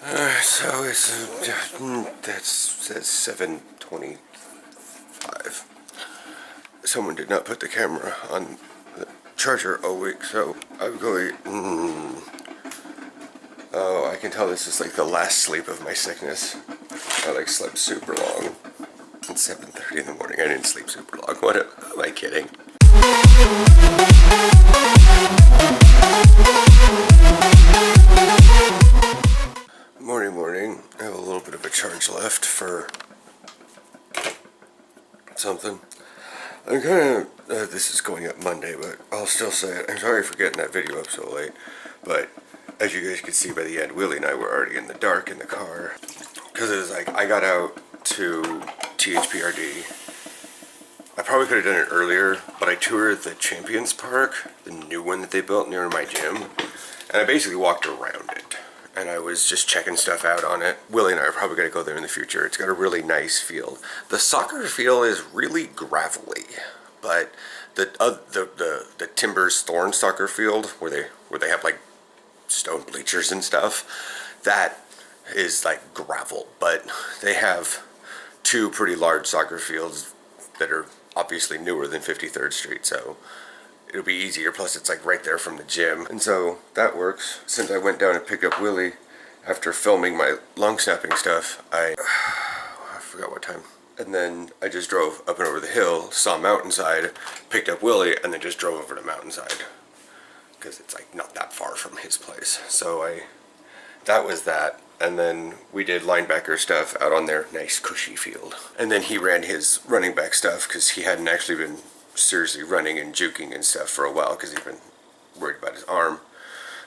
So it's that's 7:25. Someone did not put the camera on the charger all week, so I'm going. Oh, I can tell this is like the last sleep of my sickness. I like slept super long. It's 7:30 in the morning. I didn't sleep super long. What am I kidding? Morning. I have a little bit of a charge left for something. I'm kind of, this is going up Monday, but I'll still say it. I'm sorry for getting that video up so late, but as you guys could see by the end, Willie and I were already in the dark in the car. Because it was like, I got out to THPRD. I probably could have done it earlier, but I toured the Champions Park, the new one that they built near my gym, and I basically walked around it. And I was just checking stuff out on it. Willie and I are probably going to go there in the future. It's got a really nice field. The soccer field is really gravelly, but the Timbers Thorn soccer field, where they have like stone bleachers and stuff, that is like gravel. But they have two pretty large soccer fields that are obviously newer than 53rd Street, so it'll be easier. Plus it's like right there from the gym, and so that works. Since I went down and picked up Willie after filming my lung snapping stuff, I forgot what time, and then I just drove up and over the hill, saw Mountainside, picked up Willie, and then just drove over to Mountainside because it's like not that far from his place. So that was that. And then we did linebacker stuff out on their nice cushy field, and then he ran his running back stuff because he hadn't actually been seriously running and juking and stuff for a while because he'd been worried about his arm.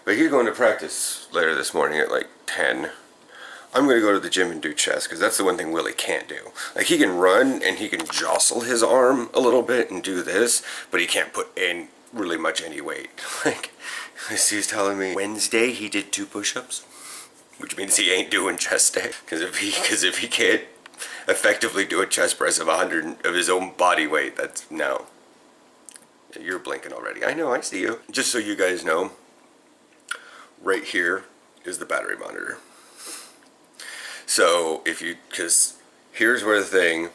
But he's going to practice later this morning at like 10. I'm going to go to the gym and do chest because that's the one thing Willie can't do. Like, he can run and he can jostle his arm a little bit and do this, but he can't put in really much any weight. Like, he's telling me Wednesday he did 2 push-ups, which means he ain't doing chest day. Because if he can't effectively do a chest press of 100 of his own body weight, that's no. You're blinking already. I know, I see you. Just so you guys know, right here is the battery monitor. So because here's where the thing,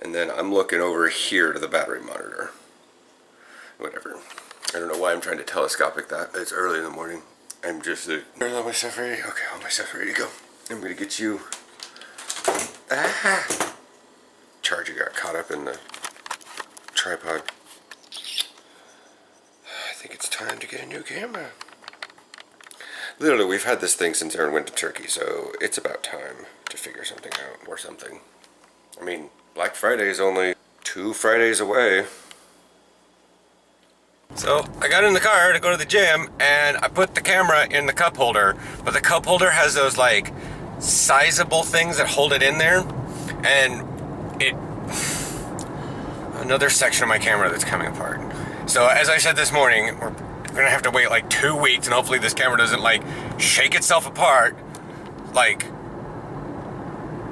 and then I'm looking over here to the battery monitor. Whatever. I don't know why I'm trying to telescopic that. It's early in the morning. I'm just, all my stuff ready? Okay, all my stuff ready to go. I'm gonna get you, charger got caught up in the tripod. I think it's time to get a new camera. Literally, we've had this thing since Aaron went to Turkey, so it's about time to figure something out, or something. I mean, Black Friday is only 2 Fridays away. So, I got in the car to go to the gym, and I put the camera in the cup holder, but the cup holder has those, like, sizable things that hold it in there, and another section of my camera that's coming apart. So, as I said this morning, we're gonna have to wait like 2 weeks, and hopefully this camera doesn't like shake itself apart. Like,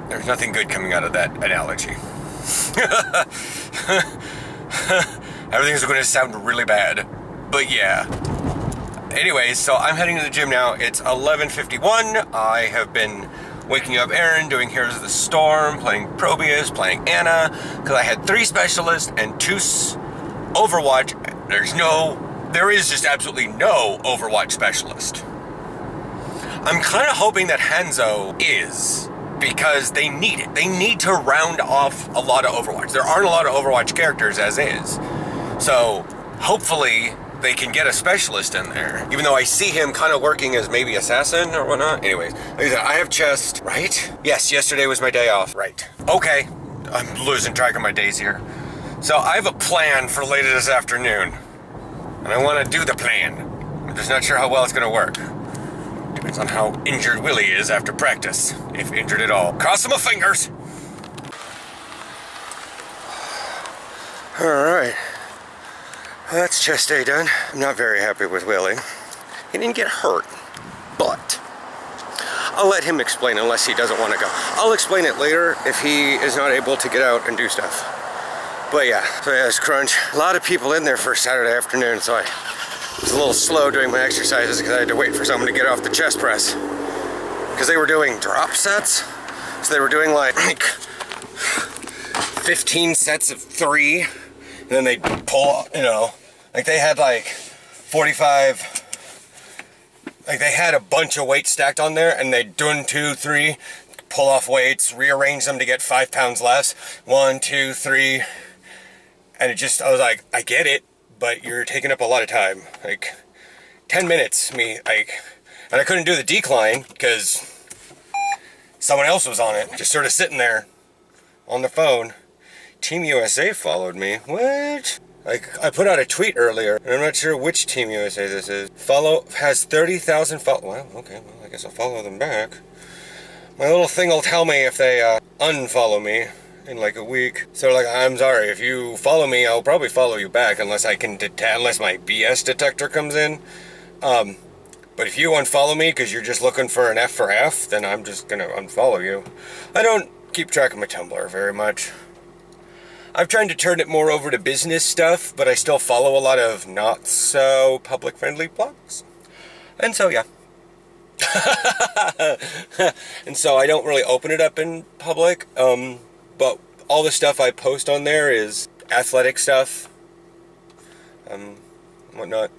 there's nothing good coming out of that analogy. Everything's going to sound really bad, but yeah. Anyways, so I'm heading to the gym now. It's 11:51. I have been waking up Aaron, doing Heroes of the Storm, playing Probius, playing Anna, because I had 3 specialists and 2 Overwatch. There is just absolutely no Overwatch specialist. I'm kind of hoping that Hanzo is, because they need it. They need to round off a lot of Overwatch. There aren't a lot of Overwatch characters as is. So, hopefully, they can get a specialist in there. Even though I see him kind of working as maybe assassin or whatnot. Anyways, like I said, I have chest, right? Yes, yesterday was my day off. Right. Okay, I'm losing track of my days here. So, I have a plan for later this afternoon. And I want to do the plan. I'm just not sure how well it's going to work. Depends on how injured Willie is after practice. If injured at all. Crossing my fingers! Alright. That's chest day done. I'm not very happy with Willie. He didn't get hurt, but I'll let him explain unless he doesn't want to go. I'll explain it later if he is not able to get out and do stuff. But yeah, so yeah, it's crunch. A lot of people in there for Saturday afternoon, so I was a little slow doing my exercises because I had to wait for someone to get off the chest press. because they were doing drop sets. So they were doing like 15 sets of 3, and then they'd pull, you know, like they had like 45, like they had a bunch of weights stacked on there, and they'd do 2, 3, pull off weights, rearrange them to get 5 pounds less, 1, 2, 3, and it just, I was like, I get it, but you're taking up a lot of time, like 10 minutes, and I couldn't do the decline because someone else was on it, just sort of sitting there on the phone. Team USA followed me. What? Like, I put out a tweet earlier, and I'm not sure which Team USA this is. Has 30,000 follow. Well, okay, well, I guess I'll follow them back. My little thing will tell me if they unfollow me in like a week. So, like, I'm sorry, if you follow me, I'll probably follow you back unless unless my BS detector comes in. But if you unfollow me because you're just looking for an F for F, then I'm just gonna unfollow you. I don't keep track of my Tumblr very much. I've tried to turn it more over to business stuff, but I still follow a lot of not so public friendly blogs. And so, yeah. And so I don't really open it up in public, but all the stuff I post on there is athletic stuff, whatnot.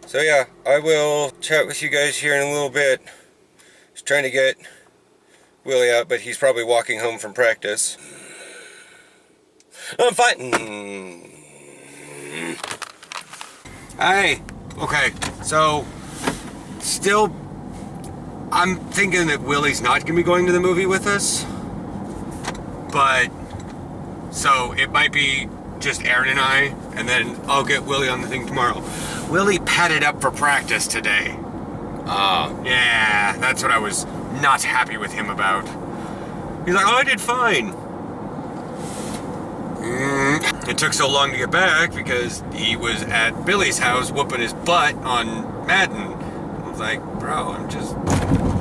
So yeah, I will chat with you guys here in a little bit. Just trying to get Willie out, but he's probably walking home from practice. I'm fine. Hey, okay, so still, I'm thinking that Willie's not gonna be going to the movie with us, but so it might be just Aaron and I, and then I'll get Willie on the thing tomorrow. Willie padded up for practice today. Yeah, that's what I was not happy with him about. He's like, oh, I did fine. It took so long to get back because he was at Billy's house whooping his butt on Madden. I was like, bro, I'm just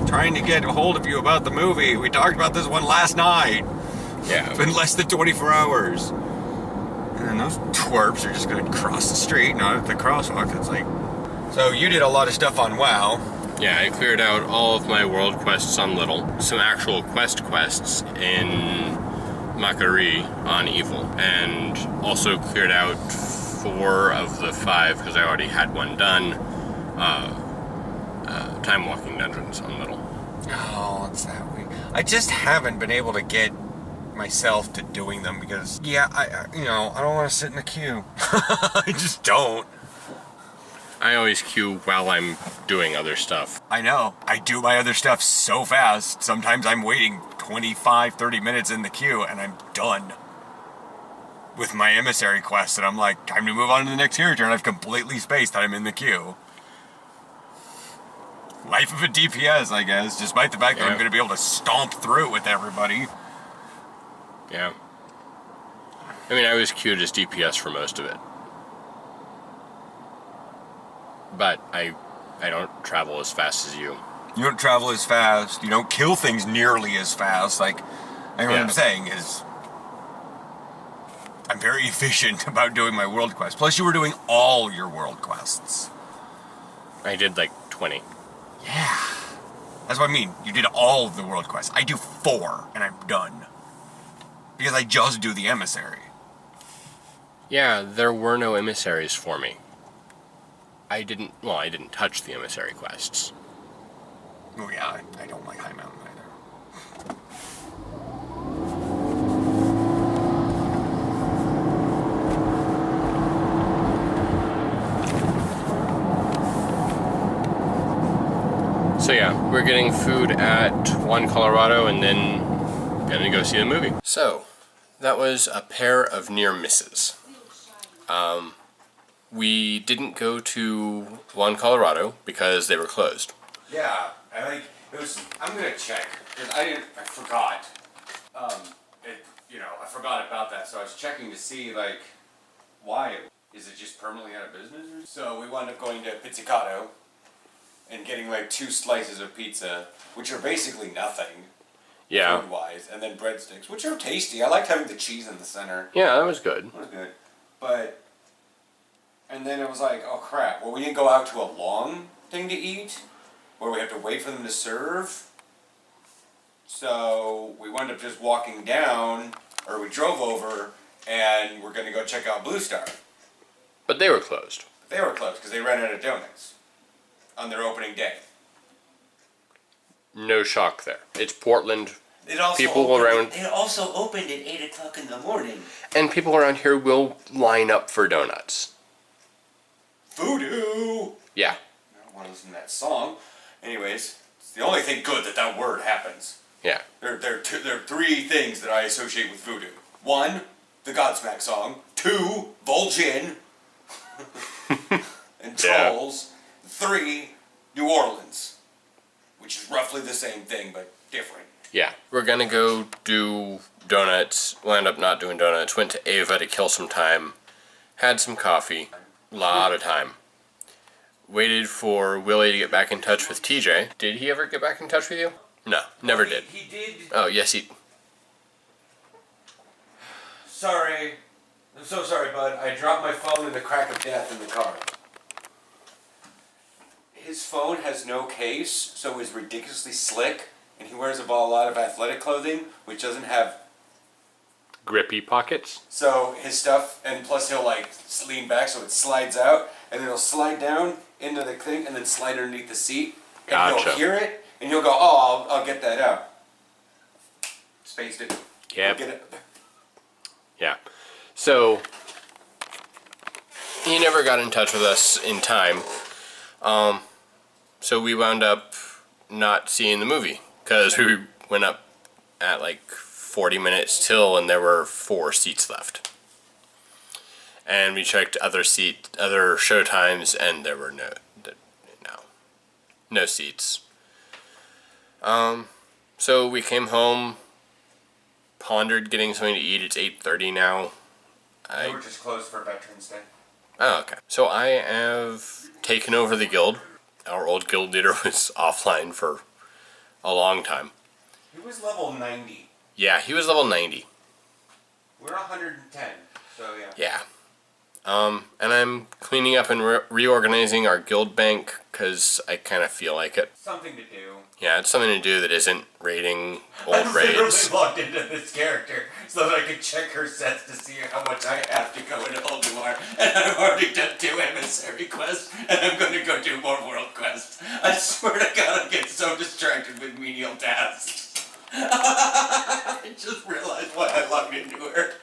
trying to get a hold of you about the movie. We talked about this one last night. Yeah. It's been less than 24 hours. And then those twerps are just going to cross the street, not at the crosswalk. It's like... So you did a lot of stuff on WoW. Yeah, I cleared out all of my world quests on Little. Some actual quests in Makari on Evil, and also cleared out 4 of the 5 because I already had one done. Time walking dungeons on Little. Oh, it's that weird. I just haven't been able to get myself to doing them because, yeah, I don't want to sit in the queue. I just don't. I always queue while I'm doing other stuff. I know. I do my other stuff so fast. Sometimes I'm waiting 25, 30 minutes in the queue, and I'm done with my emissary quest, and I'm like, time to move on to the next character, and I've completely spaced that I'm in the queue. Life of a DPS, I guess, despite the fact that I'm going to be able to stomp through with everybody. Yeah. I mean, I was queued as DPS for most of it. But I don't travel as fast as you. You don't travel as fast. You don't kill things nearly as fast. Like, what I'm saying is, I'm very efficient about doing my world quests. Plus, you were doing all your world quests. I did like 20. Yeah. That's what I mean. You did all of the world quests. I do 4, and I'm done. Because I just do the emissary. Yeah, there were no emissaries for me. I didn't touch the emissary quests. Oh yeah, I don't like High Mountain either. So yeah, we're getting food at One Colorado and then gonna go see the movie. So, that was a pair of near misses. We didn't go to One Colorado because they were closed. Yeah, I'm gonna check, because I forgot. I forgot about that, so I was checking to see, like, why. Is it just permanently out of business? So we wound up going to Pizzicato and getting, like, 2 slices of pizza, which are basically nothing. Yeah. Food-wise, and then breadsticks, which are tasty. I liked having the cheese in the center. Yeah, that was good. That was good. And then it was like, oh crap, well we didn't go out to a long thing to eat, where we have to wait for them to serve. So we wound up just walking down, or we drove over, and we're gonna go check out Blue Star. But they were closed. They were closed because they ran out of donuts on their opening day. No shock there. It's Portland. It also People opened, around, It also opened at 8 o'clock in the morning. and people around here will line up for donuts. Voodoo! Yeah. I don't want to listen to that song. Anyways, it's the only thing good that word happens. Yeah. There are three things that I associate with voodoo. One, the Godsmack song. Two, Vol'jin. And Trolls. Three, New Orleans. Which is roughly the same thing, but different. Yeah. We're gonna go do donuts. We'll end up not doing donuts. Went to Ava to kill some time. Had some coffee. Lot of time. Waited for Willie to get back in touch with TJ. Did he ever get back in touch with you? No, never did. He did. Oh, yes, he... Sorry. I'm so sorry, bud. I dropped my phone in the crack of death in the car. His phone has no case, so it's ridiculously slick, and he wears a lot of athletic clothing, which doesn't have... Grippy pockets? So his stuff, and plus he'll like lean back so it slides out, and then it'll slide down into the thing, and then slide underneath the seat, and Gotcha. he'll hear it, and he'll go, oh, I'll get that out. Spaced it. Yep. Get it. Yeah. So, he never got in touch with us in time. So we wound up not seeing the movie, because we went up at like 40 minutes till, and there were 4 seats left. And we checked other show times, and there were no seats. So we came home, pondered getting something to eat. It's 8:30 now. We were just closed for Veterans Day. Oh, okay. So I have taken over the guild. Our old guild leader was offline for a long time. He was level 90. Yeah, he was level 90. We're 110, so yeah. Yeah. And I'm cleaning up and reorganizing our guild bank because I kind of feel like it. Something to do. Yeah, it's something to do that isn't raiding I old literally raids. logged into this character so that I could check her sets to see how much I have to go into Old Noir. And I've already done 2 emissary quests, and I'm going to go do more world quests. I swear to God, I get so distracted with menial tasks. I just realized why I logged into her.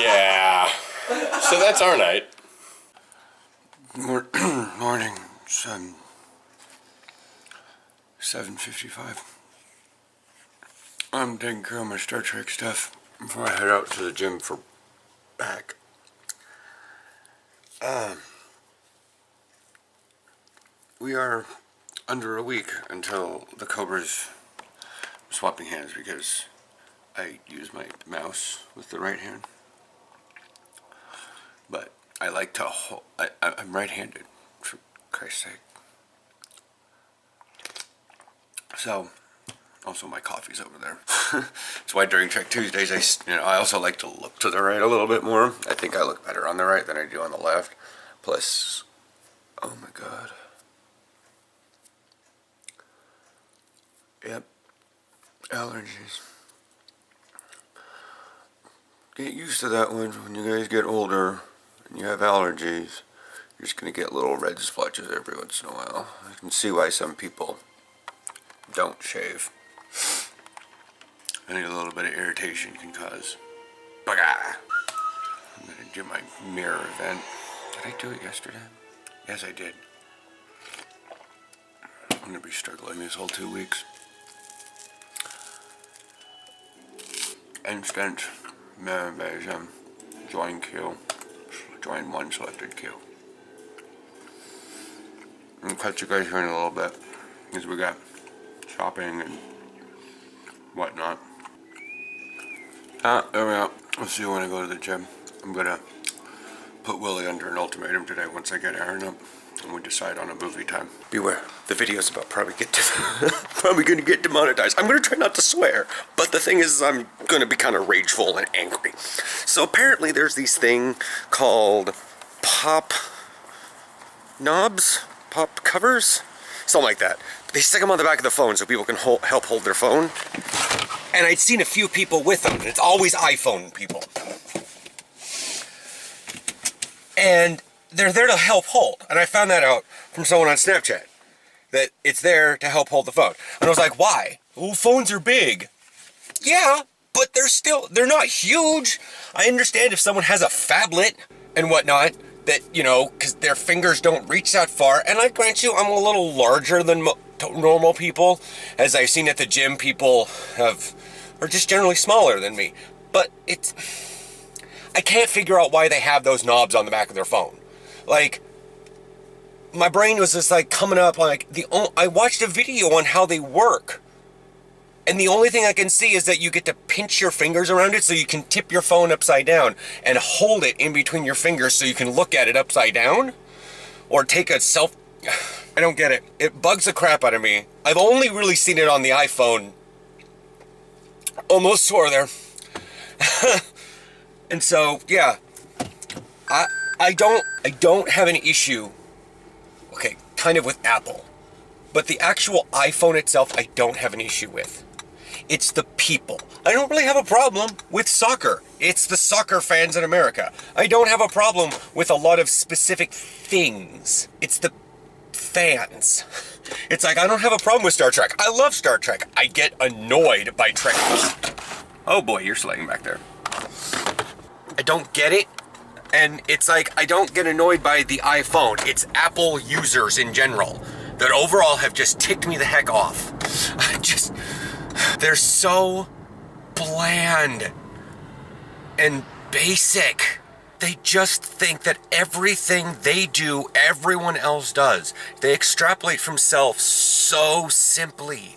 Yeah. So that's our night. Morning, 7:55. I'm taking care of my Star Trek stuff before I head out to the gym for back. We are under a week until the Cobra's swapping hands because I use my mouse with the right hand. But I like to hold, I'm right-handed, for Christ's sake. So, also my coffee's over there. That's why during Trek Tuesdays, I also like to look to the right a little bit more. I think I look better on the right than I do on the left. Plus, oh my God. Yep, allergies. Get used to that one when you guys get older and you have allergies. You're just going to get little red splotches every once in a while. I can see why some people don't shave. I think a little bit of irritation can cause baga. I'm going to do my mirror event. Did I do it yesterday? Yes, I did. I'm going to be struggling this whole 2 weeks. Instant invasion. Join queue. Join one selected queue. I'll catch you guys here in a little bit because we got shopping and whatnot. There we go. We'll see you when I go to the gym. I'm gonna put Willie under an ultimatum today once I get Aaron up and we decide on a movie time. Beware, the video's about probably gonna get demonetized. I'm gonna try not to swear, but the thing is I'm gonna be kind of rageful and angry. So apparently there's these thing called pop knobs, pop covers something like that. They stick them on the back of the phone so people can help hold their phone. And I'd seen a few people with them. It's always iPhone people. And they're there to help hold. And I found that out from someone on Snapchat, that it's there to help hold the phone. And I was like, why? Well, phones are big. Yeah, but they're not huge. I understand if someone has a phablet and whatnot, that, you know, because their fingers don't reach that far. And I grant you, I'm a little larger than normal people. As I've seen at the gym, people are just generally smaller than me. But I can't figure out why they have those knobs on the back of their phone. Like, my brain was just like coming up like, I watched a video on how they work. And the only thing I can see is that you get to pinch your fingers around it so you can tip your phone upside down and hold it in between your fingers so you can look at it upside down. Or take a I don't get it. It bugs the crap out of me. I've only really seen it on the iPhone. Almost swore there. And so, yeah. I don't have an issue, okay, kind of with Apple. But the actual iPhone itself, I don't have an issue with. It's the people. I don't really have a problem with soccer. It's the soccer fans in America. I don't have a problem with a lot of specific things. It's the fans. It's like, I don't have a problem with Star Trek. I love Star Trek. I get annoyed by Trek. Oh boy, you're sliding back there. I don't get it. And it's like, I don't get annoyed by the iPhone. It's Apple users in general that overall have just ticked me the heck off. They're so bland and basic. They just think that everything they do, everyone else does. They extrapolate from self so simply.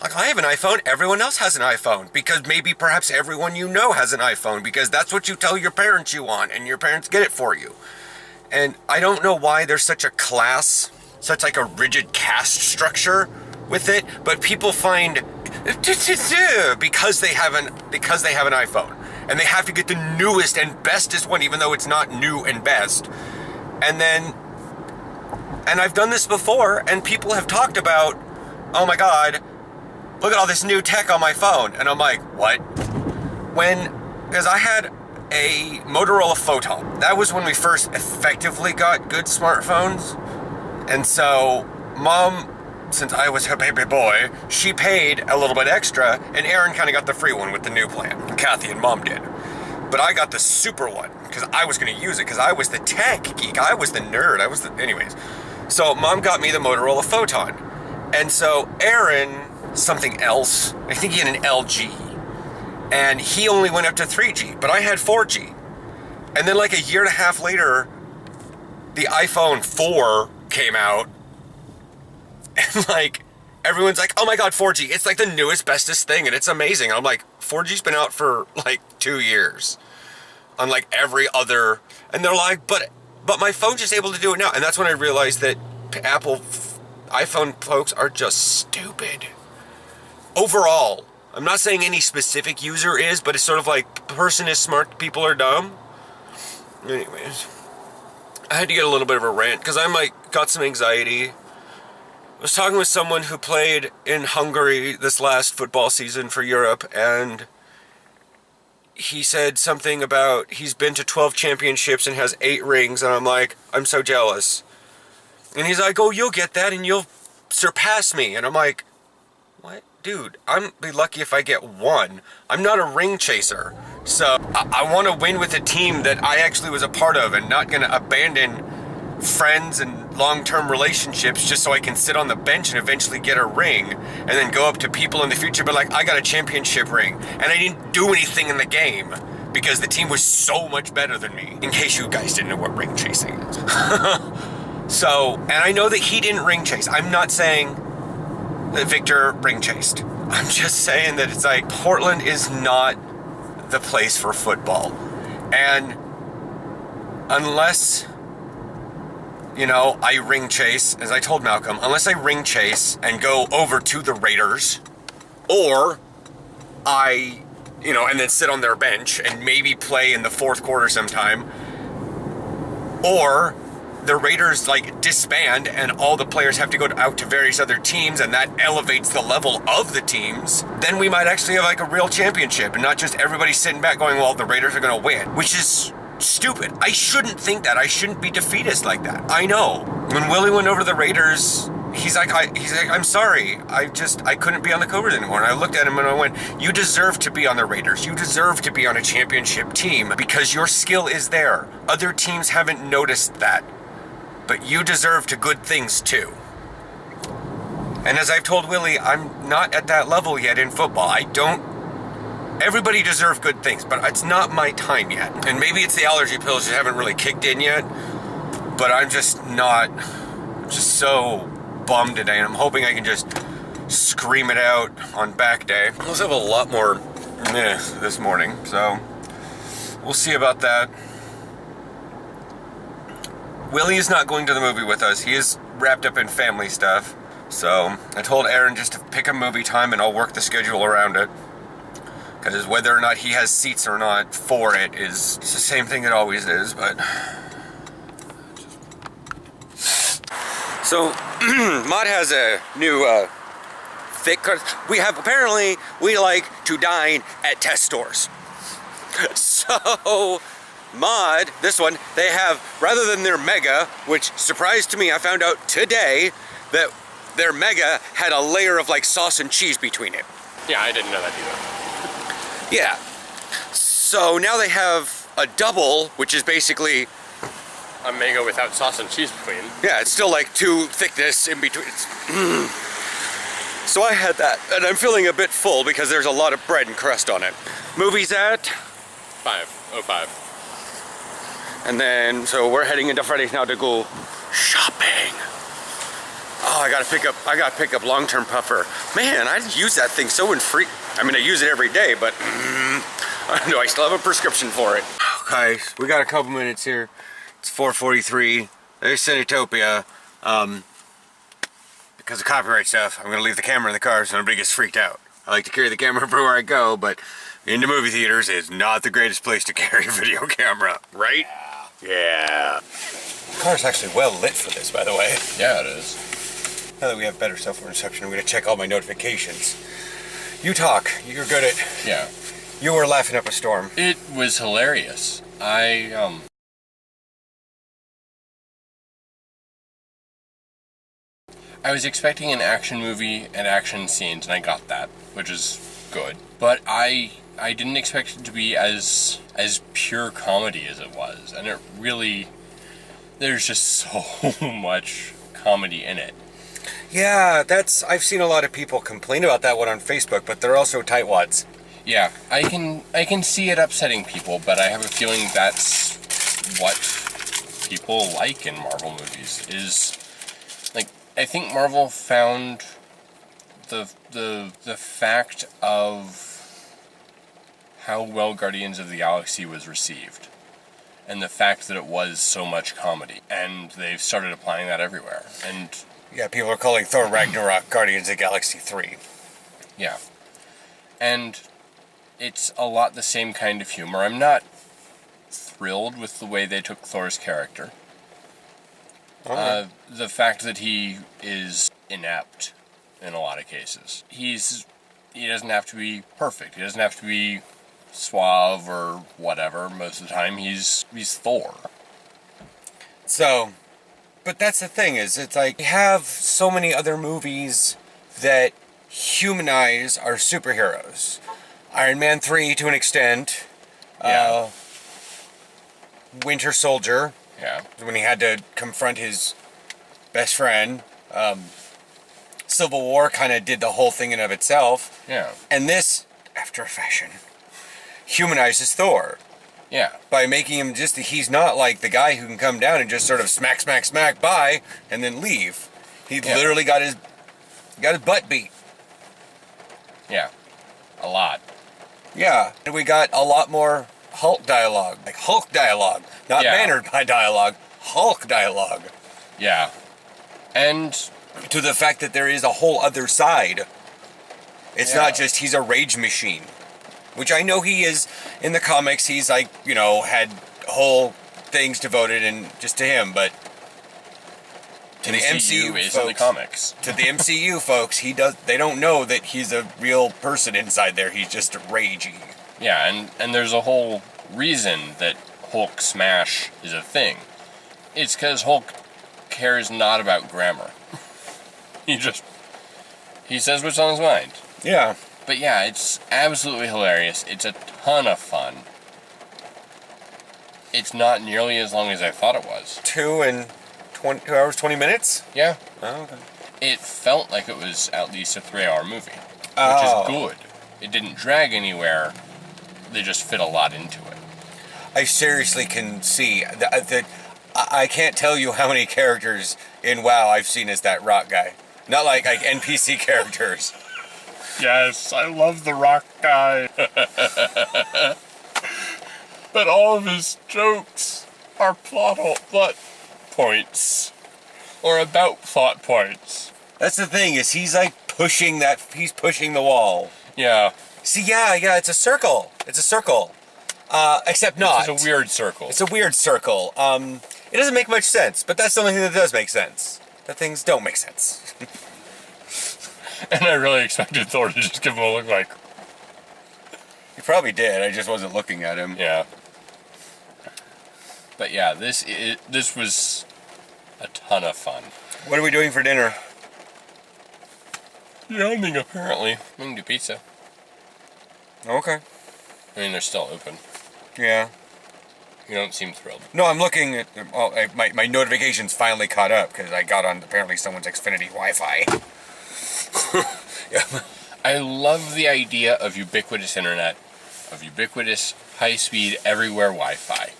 Like, I have an iPhone, everyone else has an iPhone, because maybe perhaps everyone you know has an iPhone, because that's what you tell your parents you want, and your parents get it for you. And I don't know why there's such a class, such like a rigid caste structure with it, but people find because they have an iPhone, and they have to get the newest and bestest one, even though it's not new and best. And I've done this before, and people have talked about, oh my God, look at all this new tech on my phone. And I'm like, what? Because I had a Motorola Photon. That was when we first effectively got good smartphones. And so Mom, since I was her baby boy, she paid a little bit extra, and Aaron kind of got the free one with the new plan. Kathy and Mom did. But I got the super one because I was going to use it, because I was the tech geek. I was the nerd. Anyways. So Mom got me the Motorola Photon. And so Aaron, something else, I think he had an LG, and he only went up to 3G, but I had 4G. And then like a year and a half later, the iPhone 4 came out, and like everyone's like, oh my God, 4G, it's like the newest, bestest thing, and it's amazing. I'm like, 4G's been out for like 2 years, unlike every other, and they're like, but my phone's just able to do it now. And that's when I realized that iPhone folks are just stupid. Overall, I'm not saying any specific user is, but it's sort of like, person is smart, people are dumb. Anyways, I had to get a little bit of a rant, because I'm like, got some anxiety. I was talking with someone who played in Hungary this last football season for Europe, and he said something about he's been to 12 championships and has 8 rings, and I'm like, I'm so jealous. And he's like, oh, you'll get that and you'll surpass me. And I'm like, what? Dude, I'm be lucky if I get 1. I'm not a ring chaser. So I want to win with a team that I actually was a part of, and not going to abandon friends and long-term relationships just so I can sit on the bench and eventually get a ring, and then go up to people in the future but like, I got a championship ring and I didn't do anything in the game because the team was so much better than me. In case you guys didn't know what ring chasing is. So, and I know that he didn't ring chase. I'm not saying that Victor ring chased. I'm just saying that it's like, Portland is not the place for football. And unless, you know, I ring chase, as I told Malcolm, unless I ring chase and go over to the Raiders, or I, you know, and then sit on their bench and maybe play in the fourth quarter sometime, or the Raiders like disband and all the players have to go out to various other teams and that elevates the level of the teams, then we might actually have like a real championship and not just everybody sitting back going, well, the Raiders are going to win, which is stupid. I shouldn't think that. I shouldn't be defeatist like that. I know. When Willie went over to the Raiders, he's like, I'm sorry. I couldn't be on the Cobras anymore. And I looked at him and I went, you deserve to be on the Raiders. You deserve to be on a championship team because your skill is there. Other teams haven't noticed that. But you deserve to good things too. And as I've told Willie, I'm not at that level yet in football. Everybody deserves good things, but it's not my time yet. And maybe it's the allergy pills that haven't really kicked in yet, but I'm just so bummed today, and I'm hoping I can just scream it out on back day. I also have a lot more this morning, so we'll see about that. Willie is not going to the movie with us. He is wrapped up in family stuff, so I told Aaron just to pick a movie time and I'll work the schedule around it. Because whether or not he has seats or not for it it's the same thing it always is, but... So, Mod has a new thick card. Apparently, we like to dine at test stores. So, Mod, this one, they have, rather than their Mega, which surprised to me, I found out today that their Mega had a layer of like sauce and cheese between it. Yeah, I didn't know that either. Yeah. So now they have a double, which is basically A Mega without sauce and cheese between. yeah, it's still like two thickness in between. So I had that, and I'm feeling a bit full because there's a lot of bread and crust on it. Movies at 5:05. and then so we're heading into Freddy's now to go shopping. Oh, I gotta pick up long-term puffer. Man, I use that thing so I mean, I use it every day, but no, I still have a prescription for it. Okay, we got a couple minutes here. It's 4:43. There's Cinetopia. Because of copyright stuff, I'm gonna leave the camera in the car so nobody gets freaked out. I like to carry the camera everywhere I go, but into movie theaters is not the greatest place to carry a video camera, right? Yeah. The car's actually well lit for this, by the way. Yeah, it is. Now that we have better cell phone reception, I'm gonna check all my notifications. You talk. You're good at... Yeah. You were laughing up a storm. It was hilarious. I was expecting an action movie and action scenes, and I got that, which is good. But I didn't expect it to be as pure comedy as it was, and it really, there's just so much comedy in it. Yeah, I've seen a lot of people complain about that one on Facebook, but they're also tightwads. Yeah, I can see it upsetting people, but I have a feeling that's what people like in Marvel movies. Is like, I think Marvel found the fact of how well Guardians of the Galaxy was received, and the fact that it was so much comedy, and they've started applying that everywhere. And yeah, people are calling Thor Ragnarok Guardians of the Galaxy 3. yeah, and it's a lot the same kind of humor. I'm not thrilled with the way they took Thor's character. Okay. The fact that he is inept in a lot of cases. He doesn't have to be perfect. He doesn't have to be suave or whatever. Most of the time, he's Thor. So, but that's the thing is, it's like, we have so many other movies that humanize our superheroes. Iron Man 3 to an extent. Yeah. Winter Soldier. Yeah. When he had to confront his best friend. Civil War kind of did the whole thing in of itself. Yeah. And this, after a fashion, humanizes Thor. Yeah. By making him he's not like the guy who can come down and just sort of smack, smack, smack by and then leave. He literally got his butt beat. Yeah. A lot. Yeah. And we got a lot more Hulk dialogue. Like Hulk dialogue. Not Banner dialogue. Hulk dialogue. Yeah. And to the fact that there is a whole other side. It's not just he's a rage machine. Which I know he is in the comics. He's like, had whole things devoted and just to him. But To the MCU is in the folks. comics. To the MCU folks, they don't know that he's a real person inside there. He's just raging. Yeah, and there's a whole reason that Hulk smash is a thing. It's because Hulk cares not about grammar. He says what's on his mind. Yeah. But yeah, it's absolutely hilarious. It's a ton of fun. It's not nearly as long as I thought it was. 2 hours, 20 minutes? Yeah. Oh, okay. It felt like it was at least a 3-hour movie. Oh. Which is good. It didn't drag anywhere. They just fit a lot into it. I seriously can see that. I can't tell you how many characters in WoW I've seen as that rock guy. Not like NPC characters. Yes, I love the rock guy. But all of his jokes are plot points. Or about plot points. That's the thing, is he's pushing the wall. Yeah. See, yeah, it's a circle. It's a circle. Except not. It's a weird circle. It's a weird circle. It doesn't make much sense, but that's the only thing that does make sense. That things don't make sense. And I really expected Thor to just give him a look like... He probably did, I just wasn't looking at him. Yeah. But yeah, this was a ton of fun. What are we doing for dinner? Yawning, apparently. We can do pizza. Okay. I mean, they're still open. Yeah. You don't seem thrilled. No, I'm looking at... Well, my notifications finally caught up, because I got on, apparently, someone's Xfinity Wi-Fi. Yeah. I love the idea of ubiquitous internet, of ubiquitous, high-speed, everywhere Wi-Fi.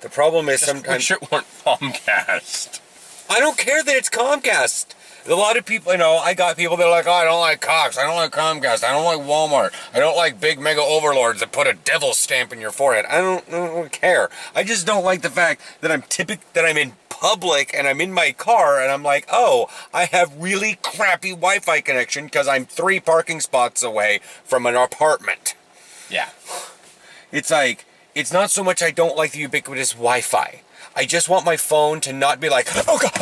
The problem is Just sometimes... wish it weren't Comcast. I don't care that it's Comcast. A lot of people, I got people that are like, oh, I don't like Cox, I don't like Comcast, I don't like Walmart, I don't like big mega overlords that put a devil stamp in your forehead. I don't care. I just don't like the fact that I'm in public and I'm in my car and I'm like, oh, I have really crappy Wi-Fi connection because I'm 3 parking spots away from an apartment. Yeah. It's like, it's not so much I don't like the ubiquitous Wi-Fi. I just want my phone to not be like, oh God,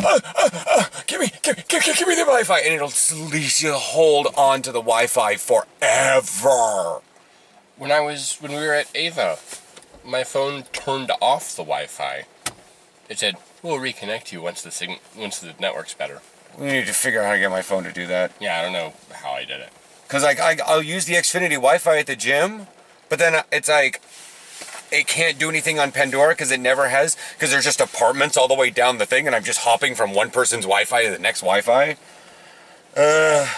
give me the Wi-Fi, and it'll at least hold on to the Wi-Fi forever. When we were at Ava, my phone turned off the Wi-Fi. It said, we'll reconnect you once the network's better. We need to figure out how to get my phone to do that. Yeah, I don't know how I did it. Because I'll use the Xfinity Wi-Fi at the gym, but then it's like, it can't do anything on Pandora because it never has, because there's just apartments all the way down the thing and I'm just hopping from one person's Wi-Fi to the next Wi-Fi. I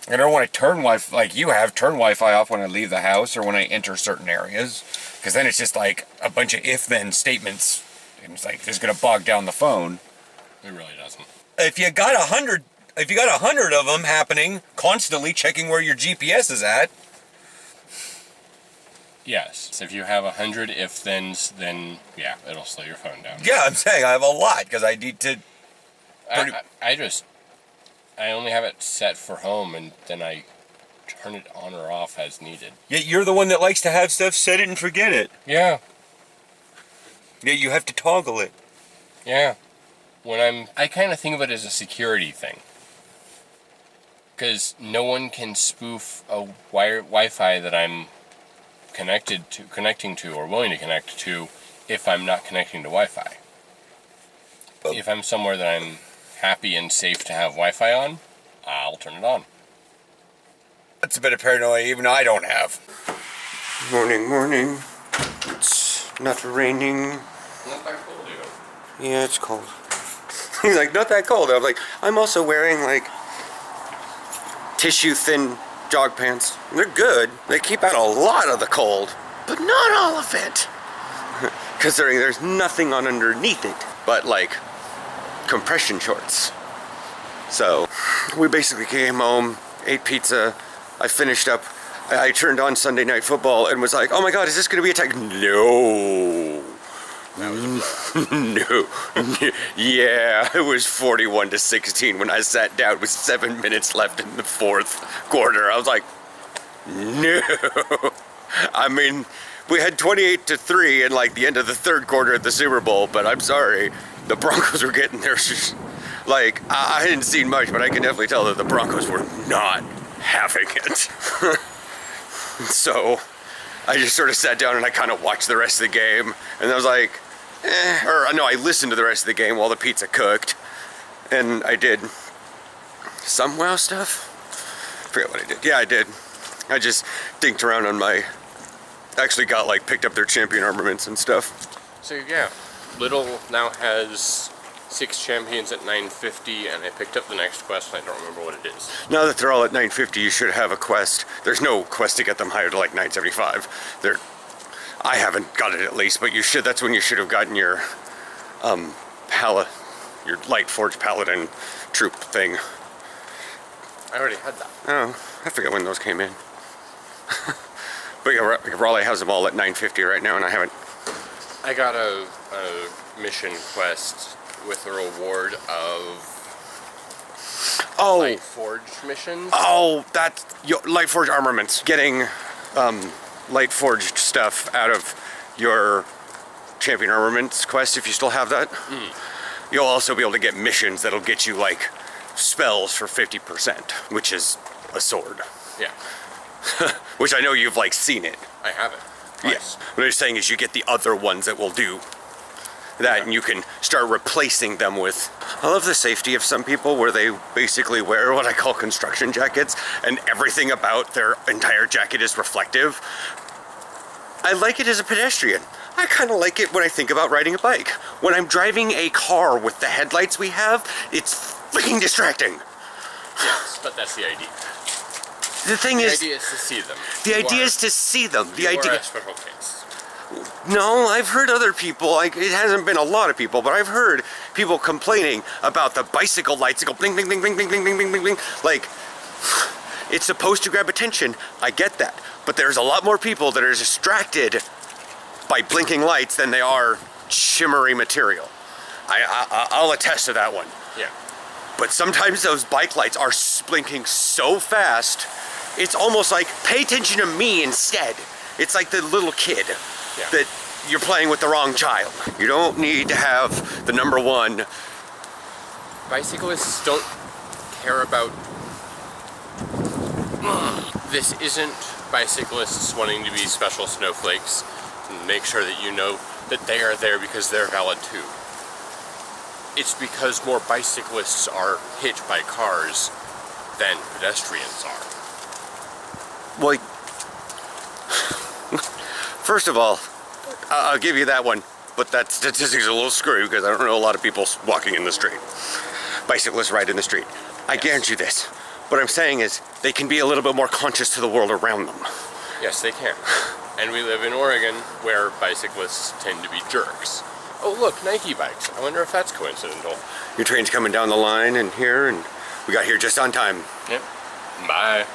don't want to turn Wi-Fi, like you have, turn Wi-Fi off when I leave the house or when I enter certain areas, because then it's just like a bunch of if-then statements and it's like, it's going to bog down the phone. It really doesn't. If you got 100 of them happening, constantly checking where your GPS is at. Yes. So if you have 100 if-thens, then yeah, it'll slow your phone down. Yeah, I'm saying I have a lot because I need to... I only have it set for home, and then I turn it on or off as needed. Yet you're the one that likes to have stuff, set it and forget it. Yeah. Yeah, you have to toggle it. Yeah. I kind of think of it as a security thing. Because no one can spoof a Wi-Fi that I'm connecting to or willing to connect to if I'm not connecting to Wi-Fi. Oh. If I'm somewhere that I'm happy and safe to have Wi-Fi on, I'll turn it on. That's a bit of paranoia even I don't have. Morning. It's not raining. Not that cold, Yeah, it's cold. He's like, not that cold. I was like, I'm also wearing like tissue thin jog pants. They're good. They keep out a lot of the cold, but not all of it. Considering there's nothing on underneath it but like compression shorts. So we basically came home, ate pizza. I finished up. I turned on Sunday Night Football and was like, oh my God, is this going to be a tech? No. No. Yeah, it was 41-16 when I sat down with 7 minutes left in the fourth quarter. I was like, no. I mean, we had 28-3 in like the end of the third quarter at the Super Bowl, but I'm sorry. the Broncos were getting there. Like, I hadn't seen much, but I can definitely tell that the Broncos were not having it. So I just sort of sat down and I kind of watched the rest of the game, and I was like, or no, I listened to the rest of the game while the pizza cooked, and I did some WoW stuff. I forget what I did. Yeah, I did. I just dinked around on my, actually got like picked up their champion armaments and stuff. So yeah, Little now has 6 champions at 950, and I picked up the next quest, and I don't remember what it is. Now that they're all at 950, you should have a quest. There's no quest to get them higher to like 975. I haven't got it at least, but you should. That's when you should have gotten your your Light Forge Paladin troop thing. I already had that. Oh, I forget when those came in. But yeah, Raleigh has them all at 950 right now, and I haven't. I got a mission quest with a reward of Light Forge missions. Oh, that's Light Forge armaments. Getting Light Forged stuff out of your champion armaments quest, if you still have that. You'll also be able to get missions that'll get you like spells for 50%, which is a sword. Yeah. Which I know you've like seen it. I have it. Yes. What I'm saying is you get the other ones that will do that, and you can start replacing them with. I love the safety of some people where they basically wear what I call construction jackets, and everything about their entire jacket is reflective. I like it as a pedestrian. I kind of like it when I think about riding a bike. When I'm driving a car with the headlights we have, it's freaking distracting. Yes, but that's the idea. The thing The is, idea is to see them. the idea is to see them. The You are idea. a special case. No, I've heard other people, like, it hasn't been a lot of people, but I've heard people complaining about the bicycle lights that go bling, bling, bling, bling, bling, bling, bling, bling, bling, bling. Like, it's supposed to grab attention. I get that. But there's a lot more people that are distracted by blinking lights than they are shimmery material. I'll attest to that one. Yeah. But sometimes those bike lights are blinking so fast, it's almost like, pay attention to me instead. It's like the little kid that you're playing with the wrong child. You don't need to have the number one. Bicyclists don't care about... This isn't bicyclists wanting to be special snowflakes. Make sure that you know that they are there because they're valid too. It's because more bicyclists are hit by cars than pedestrians are. Well, first of all, I'll give you that one, but that statistic's a little screwy because I don't know a lot of people walking in the street. Bicyclists ride in the street. I guarantee you this. What I'm saying is they can be a little bit more conscious to the world around them. Yes, they can. And we live in Oregon where bicyclists tend to be jerks. Oh look, Nike bikes. I wonder if that's coincidental. Your train's coming down the line and here, and we got here just on time. Yep. Bye.